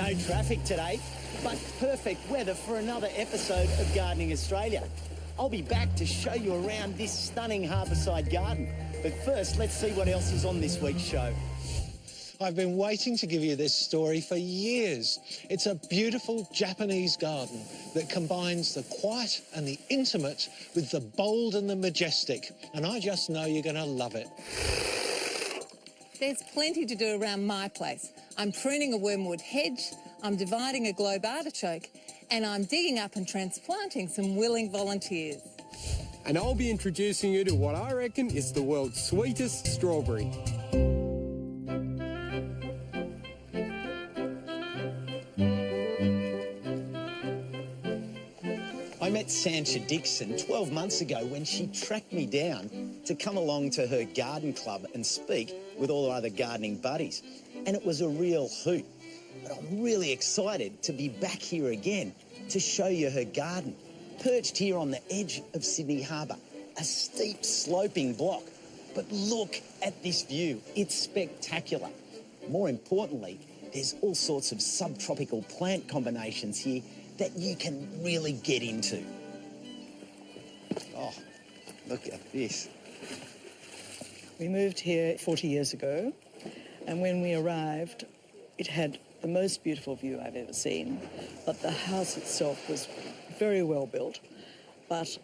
No traffic today, but perfect weather for another episode of Gardening Australia. I'll be back to show you around this stunning harbourside garden. But first, let's see what else is on this week's show. I've been waiting to give you this story for years. It's a beautiful Japanese garden that combines the quiet and the intimate with the bold and the majestic. And I just know you're going to love it. There's plenty to do around my place. I'm pruning a wormwood hedge, I'm dividing a globe artichoke, and I'm digging up and transplanting some willing volunteers. And I'll be introducing you to what I reckon is the world's sweetest strawberry. I met Sancha Dixon 12 months ago when she tracked me down to come along to her garden club and speak with all her other gardening buddies. And it was a real hoot. But I'm really excited to be back here again to show you her garden. Perched here on the edge of Sydney Harbour, a steep sloping block. But look at this view, it's spectacular. More importantly, there's all sorts of subtropical plant combinations here that you can really get into. Oh, look at this. We moved here 40 years ago, and when we arrived, it had the most beautiful view I've ever seen, but the house itself was very well built, but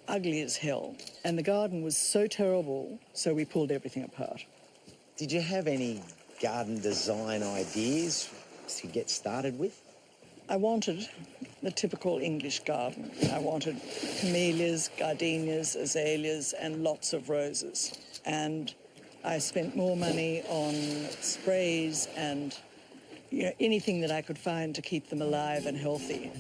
ugly as hell. And the garden was so terrible, so we pulled everything apart. Did you have any garden design ideas to get started with? I wanted the typical English garden. I wanted camellias, gardenias, azaleas, and lots of roses. And I spent more money on sprays and anything that I could find to keep them alive and healthy.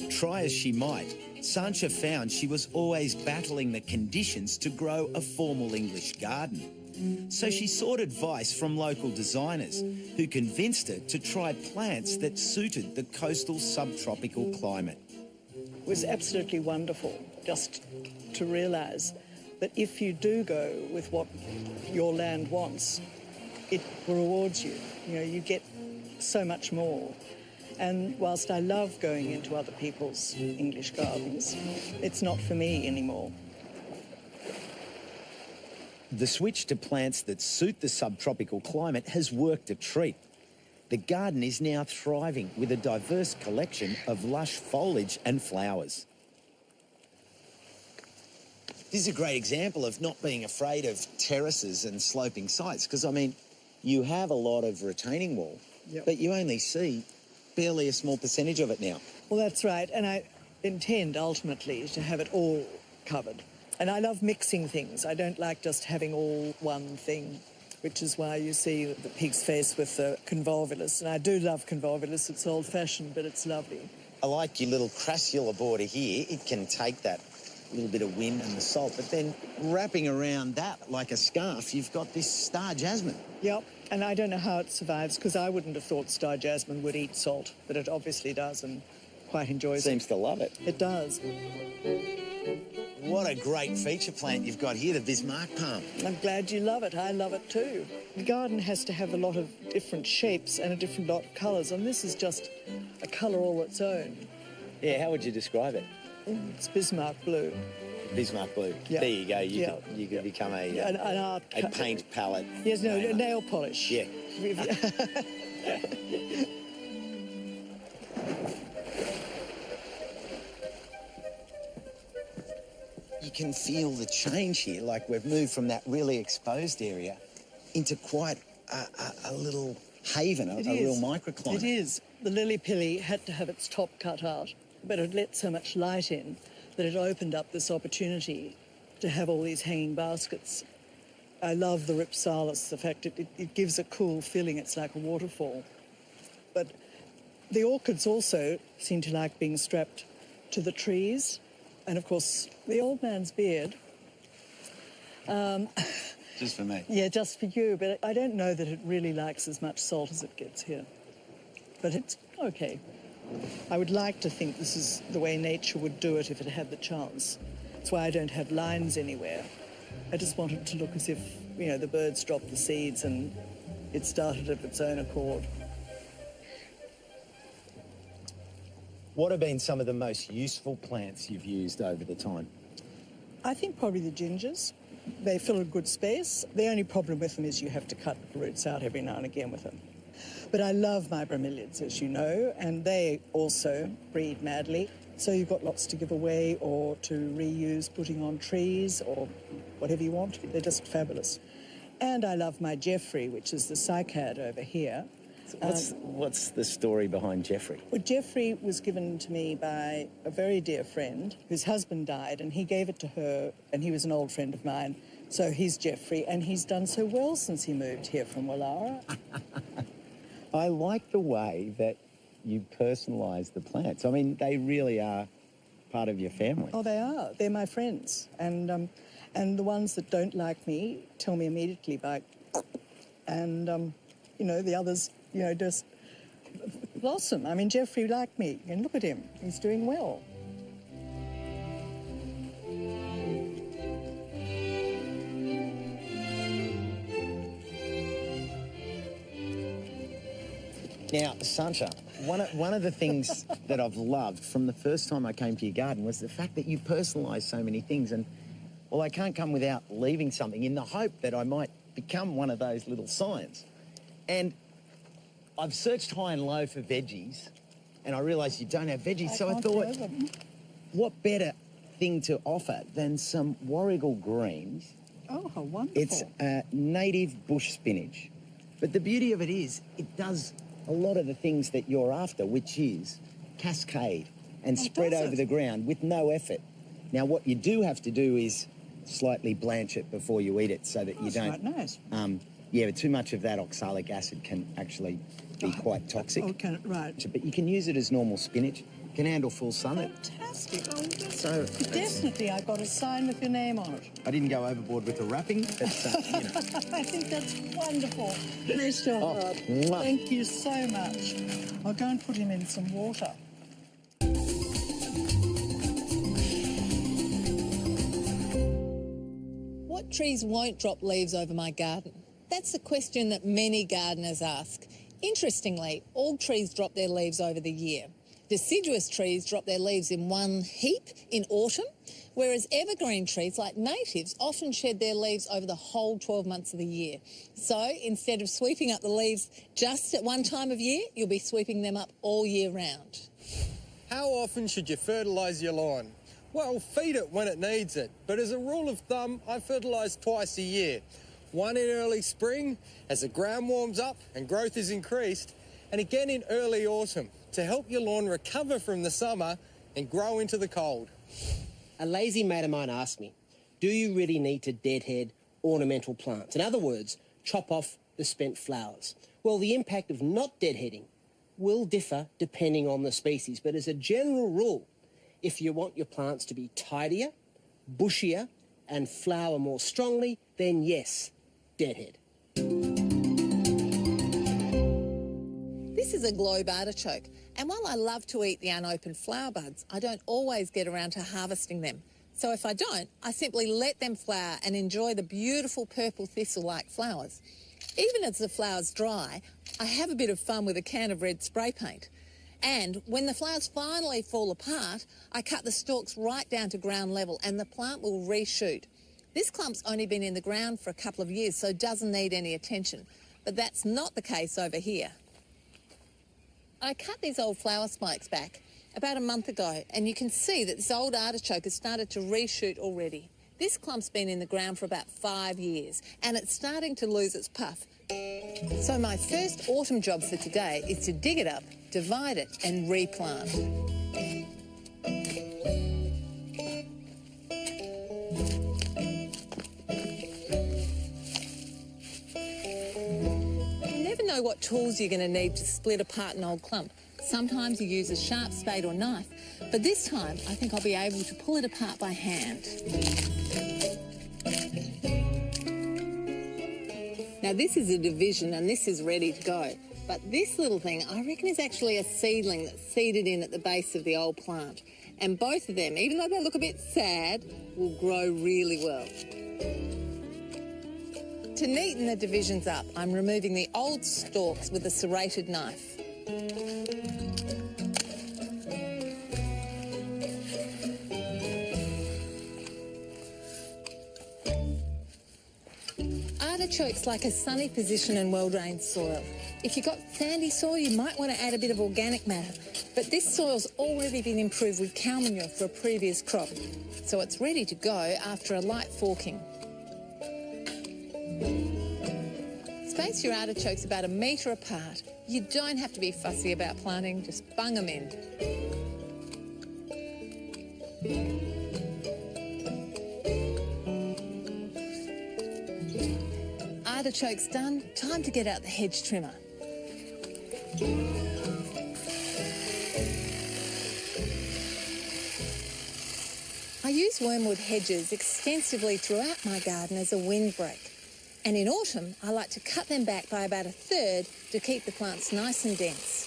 Try as she might, Sancha found she was always battling the conditions to grow a formal English garden. So she sought advice from local designers who convinced her to try plants that suited the coastal subtropical climate. It was absolutely wonderful just to realise that if you do go with what your land wants, it rewards you. You get so much more. And whilst I love going into other people's English gardens, it's not for me anymore. The switch to plants that suit the subtropical climate has worked a treat. The garden is now thriving with a diverse collection of lush foliage and flowers. This is a great example of not being afraid of terraces and sloping sites, because, I mean, you have a lot of retaining wall, but you only see barely a small percentage of it now. Well, that's right, and I intend ultimately to have it all covered. And I love mixing things. I don't like just having all one thing, which is why you see the pig's face with the convolvulus. And I do love convolvulus. It's old-fashioned, but it's lovely. I like your little crassula border here. It can take that little bit of wind and the salt, but then wrapping around that like a scarf, you've got this star jasmine. Yep, and I don't know how it survives, because I wouldn't have thought star jasmine would eat salt, but it obviously does and quite enjoys it. Seems to love it. It does. What a great feature plant you've got here, the Bismarck palm. I'm glad you love it. I love it too. The garden has to have a lot of different shapes and a different lot of colours, and this is just a colour all its own. Yeah, how would you describe it? It's Bismarck blue. Bismarck blue. Yeah. There you go. You could become an art a paint palette. Yes, no, nail polish. Yeah. You can feel the change here, like we've moved from that really exposed area into quite a little haven, a real microclimate. It is. The lily pilly had to have its top cut out, but it let so much light in that it opened up this opportunity to have all these hanging baskets. I love the Rhipsalis, the fact it gives a cool feeling. It's like a waterfall. But the orchids also seem to like being strapped to the trees. And, of course, the old man's beard. Just for me. Yeah, just for you. But I don't know that it really likes as much salt as it gets here. But it's okay. I would like to think this is the way nature would do it if it had the chance. That's why I don't have lines anywhere. I just want it to look as if, the birds dropped the seeds and it started of its own accord. What have been some of the most useful plants you've used over the time? I think probably the gingers. They fill a good space. The only problem with them is you have to cut the roots out every now and again with them. But I love my bromeliads, as you know, and they also breed madly. So you've got lots to give away or to reuse, putting on trees or whatever you want. They're just fabulous. And I love my Jeffrey, which is the cycad over here. What's the story behind Jeffrey? Well, Jeffrey was given to me by a very dear friend whose husband died, and he gave it to her, and he was an old friend of mine. So he's Jeffrey, and he's done so well since he moved here from Wallara. I like the way that you personalise the plants. I mean, they really are part of your family. Oh, they are. They're my friends. And the ones that don't like me tell me immediately by... And, you know, the others, you know, just blossom. I mean, Jeffrey liked me, and look at him. He's doing well. Now, Sancha, one of the things that I've loved from the first time I came to your garden was the fact that you personalise so many things. And, well, I can't come without leaving something in the hope that I might become one of those little scions. And I've searched high and low for veggies, and I realised you don't have veggies, so I thought, what better thing to offer than some Warrigal greens? Oh, how wonderful. It's native bush spinach. But the beauty of it is it does a lot of the things that you're after, which is cascade and spread over the ground with no effort. Now, what you do have to do is slightly blanch it before you eat it so that you don't... That's quite nice. Yeah, but too much of that oxalic acid can actually be quite toxic. Oh, can it? Right. But you can use it as normal spinach. Can handle full sun. Fantastic. Oh, So definitely, I got a sign with your name on it. I didn't go overboard with the wrapping, but, you know. I think that's wonderful. Bless your heart. mwah. Thank you so much. I'll go and put him in some water. What trees won't drop leaves over my garden? That's a question that many gardeners ask. Interestingly, all trees drop their leaves over the year. Deciduous trees drop their leaves in one heap in autumn, whereas evergreen trees, like natives, often shed their leaves over the whole 12 months of the year. So instead of sweeping up the leaves just at one time of year, you'll be sweeping them up all year round. How often should you fertilise your lawn? Well, feed it when it needs it, but as a rule of thumb, I fertilise twice a year. One in early spring as the ground warms up and growth is increased, and again in early autumn to help your lawn recover from the summer and grow into the cold. A lazy mate of mine asked me, do you really need to deadhead ornamental plants? In other words, chop off the spent flowers. Well, the impact of not deadheading will differ depending on the species, but as a general rule, if you want your plants to be tidier, bushier, and flower more strongly, then yes, deadhead. This is a globe artichoke, and while I love to eat the unopened flower buds, I don't always get around to harvesting them. So if I don't, I simply let them flower and enjoy the beautiful purple thistle-like flowers. Even as the flowers dry, I have a bit of fun with a can of red spray paint. And when the flowers finally fall apart, I cut the stalks right down to ground level and the plant will reshoot. This clump's only been in the ground for a couple of years, so doesn't need any attention. But that's not the case over here. I cut these old flower spikes back about a month ago, and you can see that this old artichoke has started to reshoot already. This clump's been in the ground for about 5 years, and it's starting to lose its puff. So my first autumn job for today is to dig it up, divide it, and replant. You never know what tools you're going to need to split apart an old clump. Sometimes you use a sharp spade or knife, but this time I think I'll be able to pull it apart by hand. Now this is a division and this is ready to go, but this little thing I reckon is actually a seedling that's seeded in at the base of the old plant. And both of them, even though they look a bit sad, will grow really well. To neaten the divisions up, I'm removing the old stalks with a serrated knife. Artichokes like a sunny position and well-drained soil. If you've got sandy soil, you might want to add a bit of organic matter, but this soil's already been improved with cow manure for a previous crop, so it's ready to go after a light forking. Space your artichokes about 1 metre apart. You don't have to be fussy about planting, just bung them in. Artichokes done, time to get out the hedge trimmer. I use wormwood hedges extensively throughout my garden as a windbreak. And in autumn, I like to cut them back by about 1/3 to keep the plants nice and dense.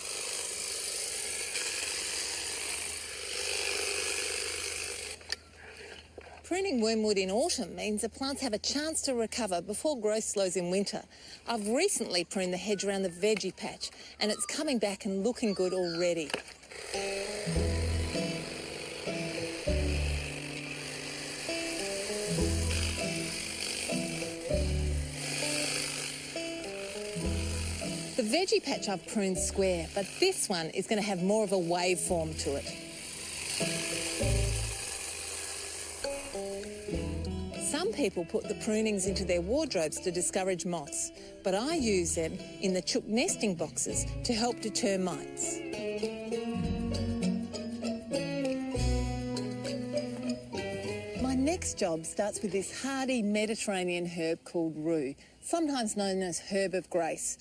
Pruning wormwood in autumn means the plants have a chance to recover before growth slows in winter. I've recently pruned the hedge around the veggie patch and it's coming back and looking good already. The veggie patch I've pruned square, but this one is going to have more of a waveform to it. Some people put the prunings into their wardrobes to discourage moths, but I use them in the chook nesting boxes to help deter mites. My next job starts with this hardy Mediterranean herb called rue, sometimes known as herb of grace.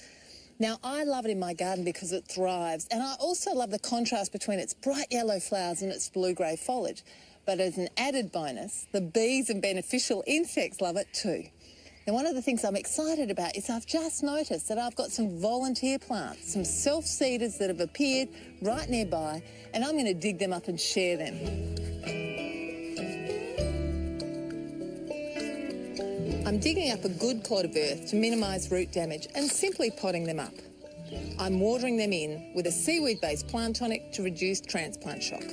Now, I love it in my garden because it thrives, and I also love the contrast between its bright yellow flowers and its blue-grey foliage. But as an added bonus, the bees and beneficial insects love it too. And one of the things I'm excited about is I've just noticed that I've got some volunteer plants, some self-seeders that have appeared right nearby, and I'm going to dig them up and share them. I'm digging up a good clod of earth to minimise root damage and simply potting them up. I'm watering them in with a seaweed-based plant tonic to reduce transplant shock.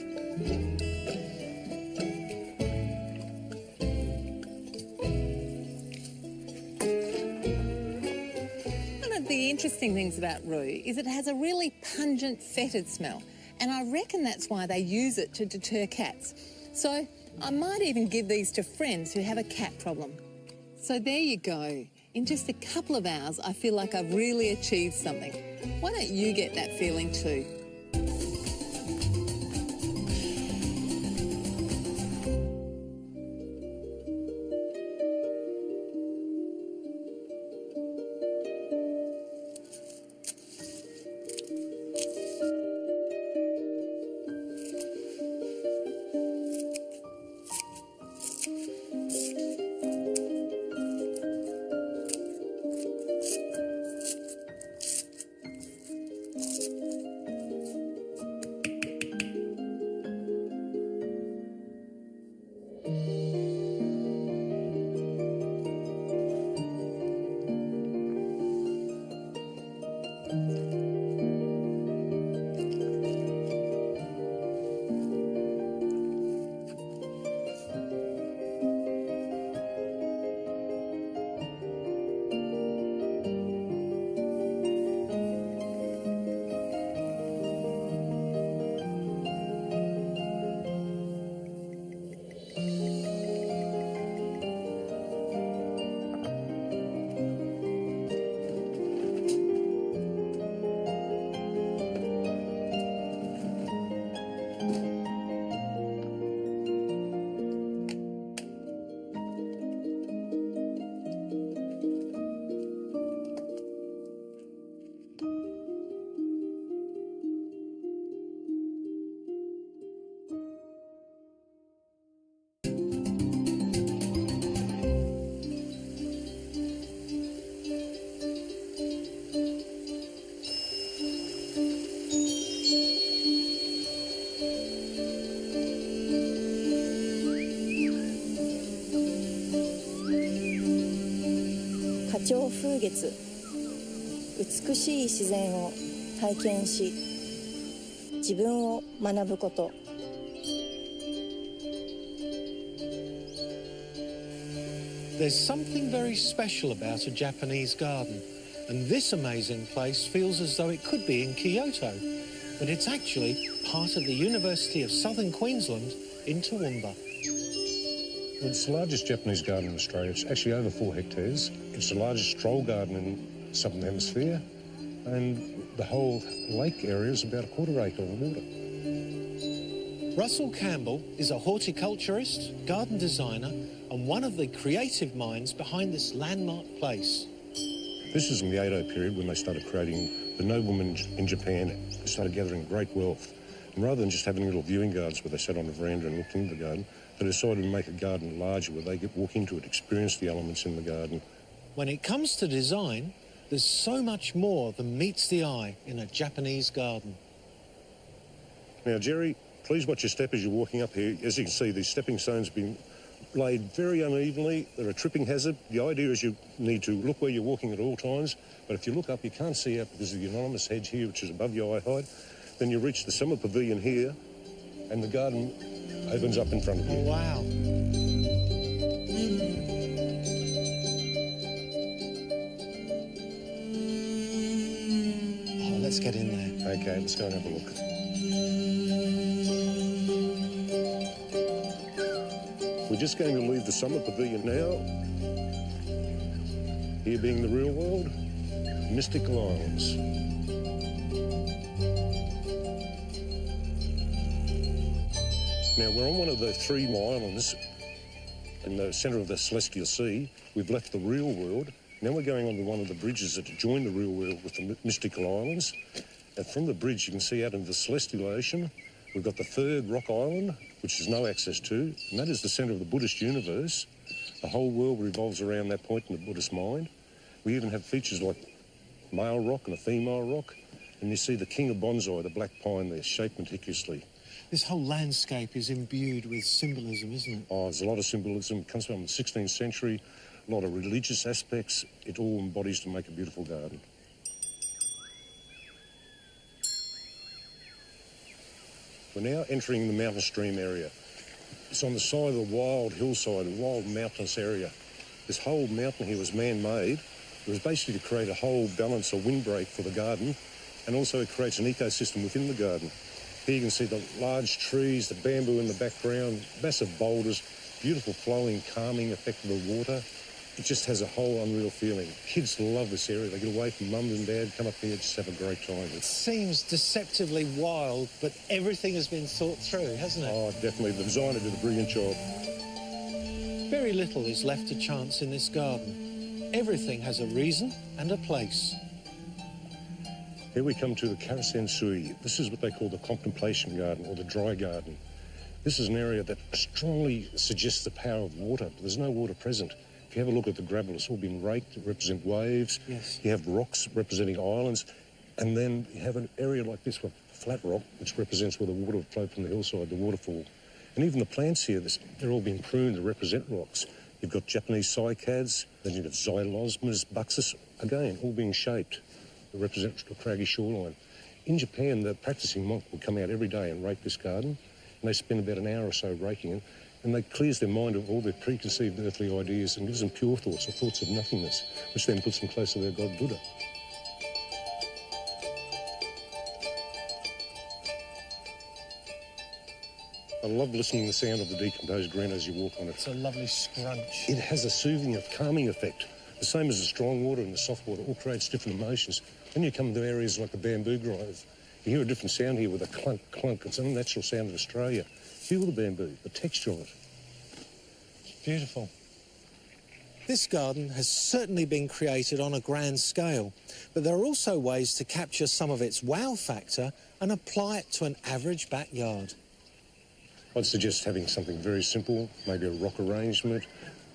The interesting things about rue is it has a really pungent, fetid smell, and I reckon that's why they use it to deter cats. So I might even give these to friends who have a cat problem. So there you go. In just a couple of hours, I feel like I've really achieved something. Why don't you get that feeling too?花鳥風月、美しい自然を体験し自分を学ぶこと。There's something very special about a Japanese garden, and this amazing place feels as though it could be in Kyoto, but it's actually part of the University of Southern Queensland in Toowoomba. Well, it's the largest Japanese garden in Australia. It's actually over 4 hectares. It's the largest stroll garden in the Southern Hemisphere, and the whole lake area is about a 1/4 acre of water. Russell Campbell is a horticulturist, garden designer, and one of the creative minds behind this landmark place. This is in the Edo period when they started creating the noblemen in Japan. They started gathering great wealth. And rather than just having little viewing gardens where they sat on the veranda and looked into the garden, they decided to make a garden larger where they could walk into it, experience the elements in the garden. When it comes to design, there's so much more than meets the eye in a Japanese garden. Now, Jerry, please watch your step as you're walking up here. As you can see, these stepping stones have been laid very unevenly. They're a tripping hazard. The idea is you need to look where you're walking at all times, but if you look up, you can't see out because of the enormous hedge here, which is above your eye height. Then you reach the summer pavilion here, and the garden opens up in front of you. Oh, wow. Oh, let's get in there. Okay, let's go and have a look. We're just going to leave the summer pavilion now. Here being the real world, Mystical Islands. Now, we're on one of the 3 islands in the centre of the Celestial Sea. We've left the real world. Now we're going on to one of the bridges that join the real world with the Mystical Islands. And from the bridge, you can see out into the Celestial Ocean. We've got the 3rd rock island, which there's no access to, and that is the centre of the Buddhist universe. The whole world revolves around that point in the Buddhist mind. We even have features like male rock and a female rock, and you see the king of bonsai, the black pine there, shaped meticulously. This whole landscape is imbued with symbolism, isn't it? Oh, there's a lot of symbolism. It comes from the 16th century, a lot of religious aspects. It all embodies to make a beautiful garden. We're now entering the mountain stream area. It's on the side of the wild hillside, a wild mountainous area. This whole mountain here was man-made. It was basically to create a whole balance or windbreak for the garden, and also it creates an ecosystem within the garden. Here you can see the large trees, the bamboo in the background, massive boulders, beautiful flowing, calming effect of the water. It just has a whole unreal feeling. Kids love this area. They get away from mum and dad, come up here, just have a great time. It seems deceptively wild, but everything has been thought through, hasn't it? Oh, definitely. The designer did a brilliant job. Very little is left to chance in this garden. Everything has a reason and a place. Here we come to the Karasan Sui. This is what they call the contemplation garden or the dry garden. This is an area that strongly suggests the power of water, but there's no water present. If you have a look at the gravel, it's all been raked to represent waves. Yes. You have rocks representing islands, and then you have an area like this with flat rock, which represents where the water would flow from the hillside, the waterfall. And even the plants here, they're all been pruned to represent rocks. You've got Japanese cycads, then you've got xylosmas, buxus, again, all being shaped to represent the craggy shoreline. In Japan, the practicing monk will come out every day and rake this garden, and they spend about an hour or so raking it, and they clears their mind of all their preconceived earthly ideas and gives them pure thoughts or thoughts of nothingness, which then puts them closer to their God Buddha. I love listening to the sound of the decomposed ground as you walk on it. It's a lovely scrunch. It has a soothing, calming effect. The same as the strong water and the soft water, all creates different emotions. When you come to areas like the bamboo grove, you hear a different sound here with a clunk, clunk. It's an unnatural sound of Australia. Feel the bamboo, the texture of it. It's beautiful. This garden has certainly been created on a grand scale, but there are also ways to capture some of its wow factor and apply it to an average backyard. I'd suggest having something very simple, maybe a rock arrangement,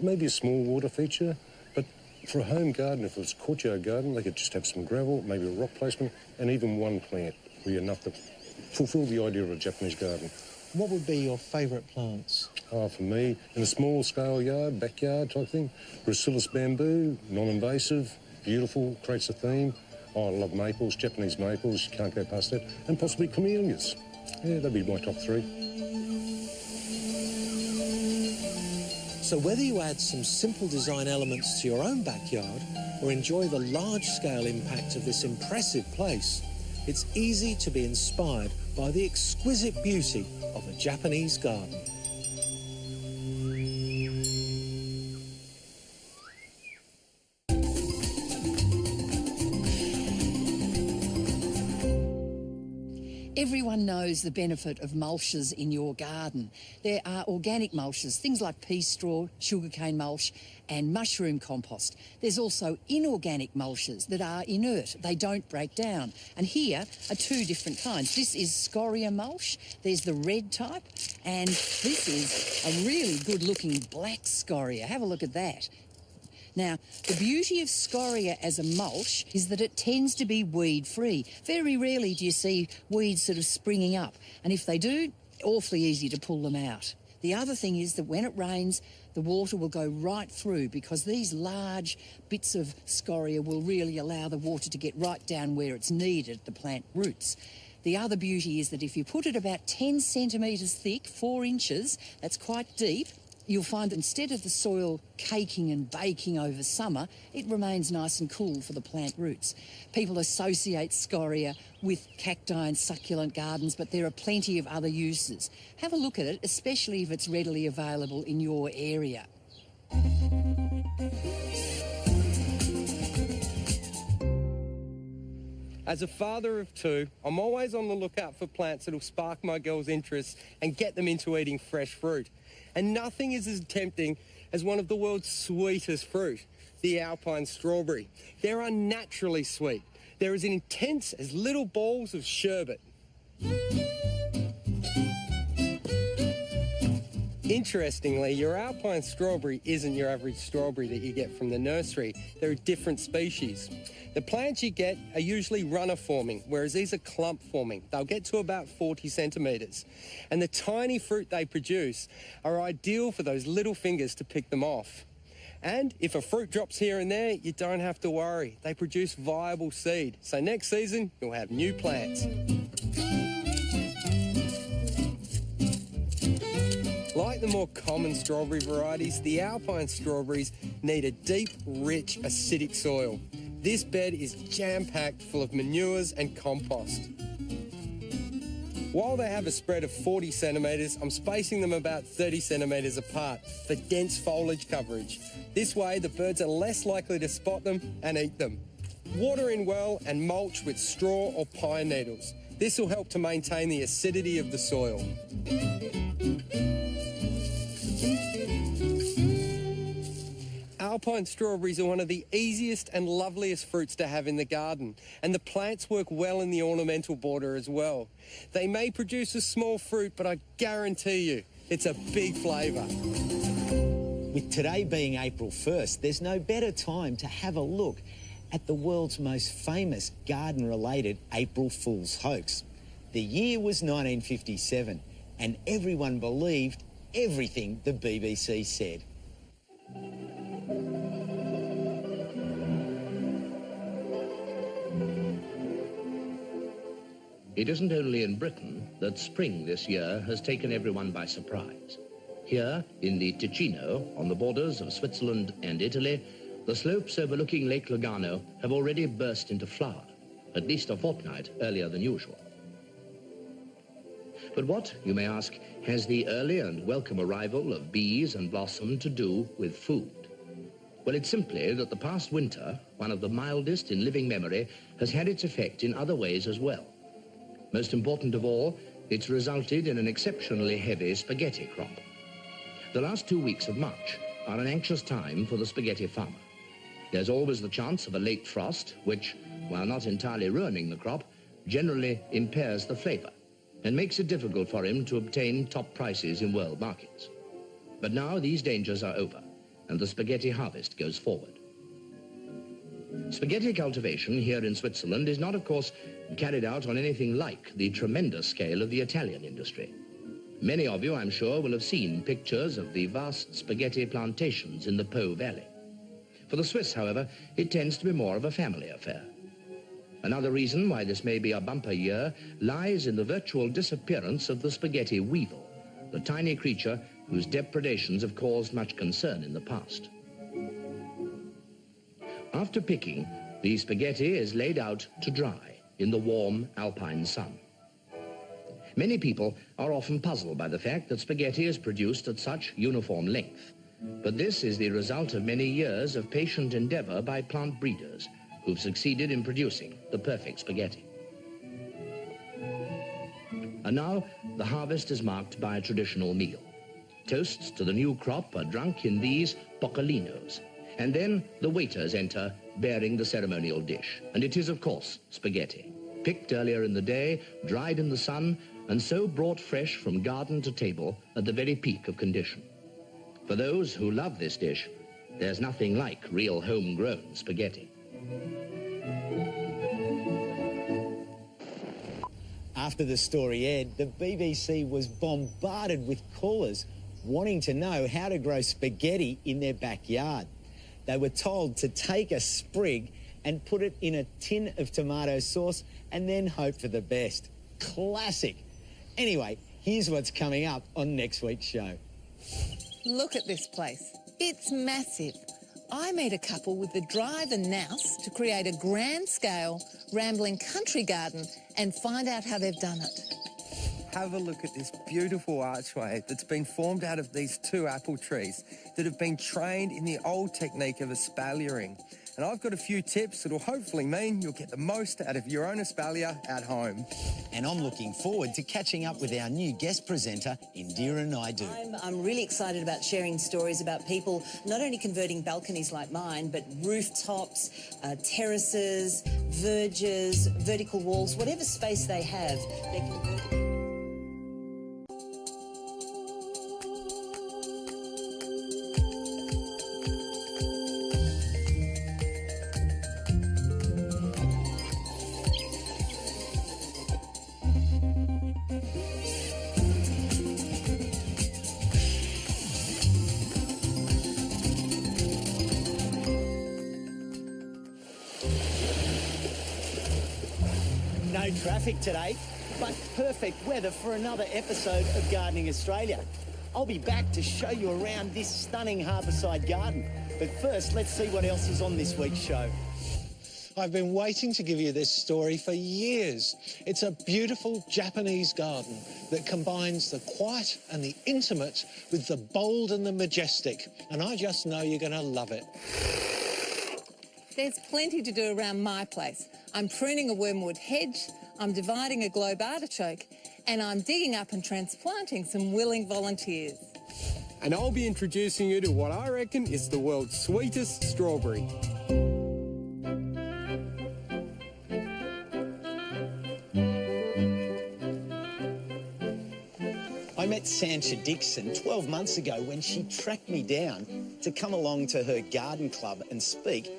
maybe a small water feature, but for a home garden, if it was a courtyard garden, they could just have some gravel, maybe a rock placement, and even one plant would be enough to fulfil the idea of a Japanese garden. What would be your favourite plants? Oh, for me, in a small scale yard, backyard type thing, Gracilis bamboo, non-invasive, beautiful, creates a theme. Oh, I love maples, Japanese maples, you can't go past that, and possibly camellias. Yeah, that'd be my top 3. So whether you add some simple design elements to your own backyard or enjoy the large-scale impact of this impressive place, it's easy to be inspired by the exquisite beauty of a Japanese garden. Everyone knows the benefit of mulches in your garden. There are organic mulches, things like pea straw, sugarcane mulch and mushroom compost. There's also inorganic mulches that are inert. They don't break down. And here are two different kinds. This is scoria mulch. There's the red type. And this is a really good-looking black scoria. Have a look at that. Now, the beauty of scoria as a mulch is that it tends to be weed-free. Very rarely do you see weeds sort of springing up, and if they do, awfully easy to pull them out. The other thing is that when it rains, the water will go right through because these large bits of scoria will really allow the water to get right down where it's needed at the plant roots. The other beauty is that if you put it about 10 centimetres thick, 4 inches, that's quite deep, you'll find that instead of the soil caking and baking over summer, it remains nice and cool for the plant roots. People associate scoria with cacti and succulent gardens, but there are plenty of other uses. Have a look at it, especially if it's readily available in your area. As a father of two, I'm always on the lookout for plants that'll spark my girls' interest and get them into eating fresh fruit. And nothing is as tempting as one of the world's sweetest fruit, the alpine strawberry. They're unnaturally sweet. They're as intense as little balls of sherbet. Interestingly, your alpine strawberry isn't your average strawberry that you get from the nursery. They're a different species. The plants you get are usually runner forming, whereas these are clump forming. They'll get to about 40 centimetres. And the tiny fruit they produce are ideal for those little fingers to pick them off. And if a fruit drops here and there, you don't have to worry. They produce viable seed. So next season, you'll have new plants. Like the more common strawberry varieties, the alpine strawberries need a deep, rich, acidic soil. This bed is jam-packed full of manures and compost. While they have a spread of 40 centimetres, I'm spacing them about 30 centimetres apart for dense foliage coverage. This way, the birds are less likely to spot them and eat them. Water in well and mulch with straw or pine needles. This will help to maintain the acidity of the soil. Alpine strawberries are one of the easiest and loveliest fruits to have in the garden, and the plants work well in the ornamental border as well. They may produce a small fruit, but I guarantee you, it's a big flavour. With today being April 1st, there's no better time to have a look at the world's most famous garden-related April Fool's hoax. The year was 1957, and everyone believed everything the BBC said. It isn't only in Britain that spring this year has taken everyone by surprise. Here, in the Ticino, on the borders of Switzerland and Italy, the slopes overlooking Lake Lugano have already burst into flower, at least a fortnight earlier than usual. But what, you may ask, has the early and welcome arrival of bees and blossom to do with food? Well, it's simply that the past winter, one of the mildest in living memory, has had its effect in other ways as well. Most important of all, it's resulted in an exceptionally heavy spaghetti crop. The last 2 weeks of March are an anxious time for the spaghetti farmer. There's always the chance of a late frost, which, while not entirely ruining the crop, generally impairs the flavour and makes it difficult for him to obtain top prices in world markets. But now these dangers are over, and the spaghetti harvest goes forward. Spaghetti cultivation here in Switzerland is not, of course, carried out on anything like the tremendous scale of the Italian industry. Many of you, I'm sure, will have seen pictures of the vast spaghetti plantations in the Po Valley. For the Swiss, however, it tends to be more of a family affair. Another reason why this may be a bumper year lies in the virtual disappearance of the spaghetti weevil, the tiny creature whose depredations have caused much concern in the past. After picking, the spaghetti is laid out to dry in the warm alpine sun. Many people are often puzzled by the fact that spaghetti is produced at such uniform length. But this is the result of many years of patient endeavor by plant breeders who've succeeded in producing the perfect spaghetti. And now, the harvest is marked by a traditional meal. Toasts to the new crop are drunk in these poccolinos. And then the waiters enter, bearing the ceremonial dish. And it is, of course, spaghetti. Picked earlier in the day, dried in the sun, and so brought fresh from garden to table at the very peak of condition. For those who love this dish, there's nothing like real homegrown spaghetti. After the story aired, the BBC was bombarded with callers wanting to know how to grow spaghetti in their backyard. They were told to take a sprig and put it in a tin of tomato sauce and then hope for the best. Classic. Anyway, here's what's coming up on next week's show. Look at this place. It's massive. I meet a couple with the drive and nous to create a grand-scale, rambling country garden and find out how they've done it. Have a look at this beautiful archway that's been formed out of these two apple trees that have been trained in the old technique of espaliering. And I've got a few tips that'll hopefully mean you'll get the most out of your own espalier at home. And I'm looking forward to catching up with our new guest presenter, Indira Naidu. I'm really excited about sharing stories about people not only converting balconies like mine, but rooftops, terraces, verges, vertical walls, whatever space they have, they can... No traffic today, but perfect weather for another episode of Gardening Australia. I'll be back to show you around this stunning harbourside garden. But first, let's see what else is on this week's show. I've been waiting to give you this story for years. It's a beautiful Japanese garden that combines the quiet and the intimate with the bold and the majestic. And I just know you're going to love it. There's plenty to do around my place. I'm pruning a wormwood hedge, I'm dividing a globe artichoke, and I'm digging up and transplanting some willing volunteers. And I'll be introducing you to what I reckon is the world's sweetest strawberry. I met Sancha Dixon 12 months ago when she tracked me down to come along to her garden club and speak